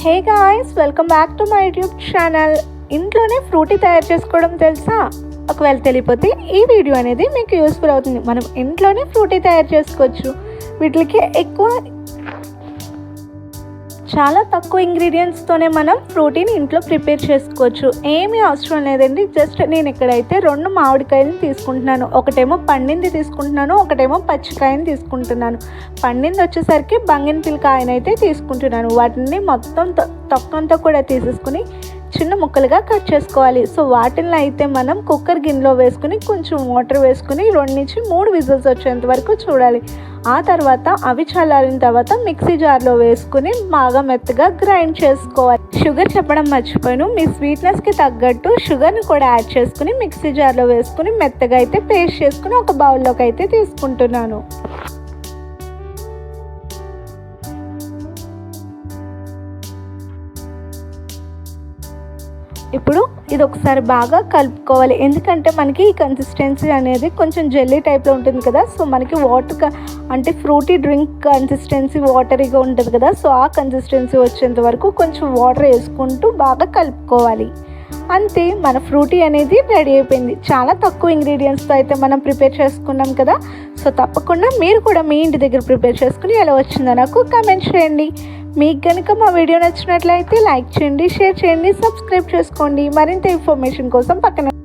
Hey guys, welcome back to my YouTube channel. ఇంట్లోనే frutti తయారు చేసుకోవడం తెలుసా? ఒకవేళ తెలియపోతే ఈ వీడియో అనేది మీకు యూస్ఫుల్ అవుతుంది. మనం ఇంట్లోనే ఫ్రూటీ తయారు చేసుకోవచ్చు. వీటికి చాలా తక్కువ ఇంగ్రీడియంట్స్తోనే మనం ఫ్రూటీని ఇంట్లో ప్రిపేర్ చేసుకోవచ్చు. ఏమీ అవసరం లేదండి. జస్ట్ నేను ఇక్కడైతే 2 మామిడికాయలను తీసుకుంటున్నాను. ఒకటేమో పండింది తీసుకుంటున్నాను, ఒకటేమో పచ్చికాయని తీసుకుంటున్నాను. పండింది వచ్చేసరికి బంగినపల్లి కాయను అయితే తీసుకుంటున్నాను. వాటిని మొత్తం తొక్కంతా కూడా తీసేసుకుని చిన్న ముక్కలుగా కట్ చేసుకోవాలి. సో వాటిని అయితే మనం కుక్కర్ గిన్నెలో వేసుకుని కొంచెం వాటర్ వేసుకుని 2 నుంచి 3 విజిల్స్ వచ్చేంత వరకు చూడాలి. ఆ తర్వాత అవి చల్లారిన తర్వాత మిక్సీ జార్లో వేసుకుని బాగా మెత్తగా గ్రైండ్ చేసుకోవాలి. షుగర్ చెప్పడం మర్చిపోయాను. మీ స్వీట్నెస్కి తగ్గట్టు షుగర్ని కూడా యాడ్ చేసుకుని మిక్సీ జార్లో వేసుకుని మెత్తగా అయితే పేస్ట్ చేసుకుని ఒక బౌల్లోకి అయితే తీసుకుంటున్నాను. ఇప్పుడు ఇది ఒకసారి బాగా కలుపుకోవాలి. ఎందుకంటే మనకి ఈ కన్సిస్టెన్సీ అనేది కొంచెం జెల్లీ టైప్లో ఉంటుంది కదా. సో మనకి వాటర్ అంటే ఫ్రూటీ డ్రింక్ కన్సిస్టెన్సీ వాటరీగా ఉంటుంది కదా. సో ఆ కన్సిస్టెన్సీ వచ్చేంత వరకు కొంచెం వాటర్ వేసుకుంటూ బాగా కలుపుకోవాలి. అంతే, మన ఫ్రూటీ అనేది రెడీ అయిపోయింది. చాలా తక్కువ ఇంగ్రీడియంట్స్తో అయితే మనం ప్రిపేర్ చేసుకున్నాం కదా. సో తప్పకుండా మీరు కూడా మీ ఇంటి దగ్గర ప్రిపేర్ చేసుకుని ఎలా వచ్చిందో నాకు కామెంట్ చేయండి. మీకు కనుక మా వీడియో నచ్చినట్లయితే లైక్ చేయండి, షేర్ చేయండి, సబ్స్క్రైబ్ చేసుకోండి. మరింత ఇన్ఫర్మేషన్ కోసం పక్కన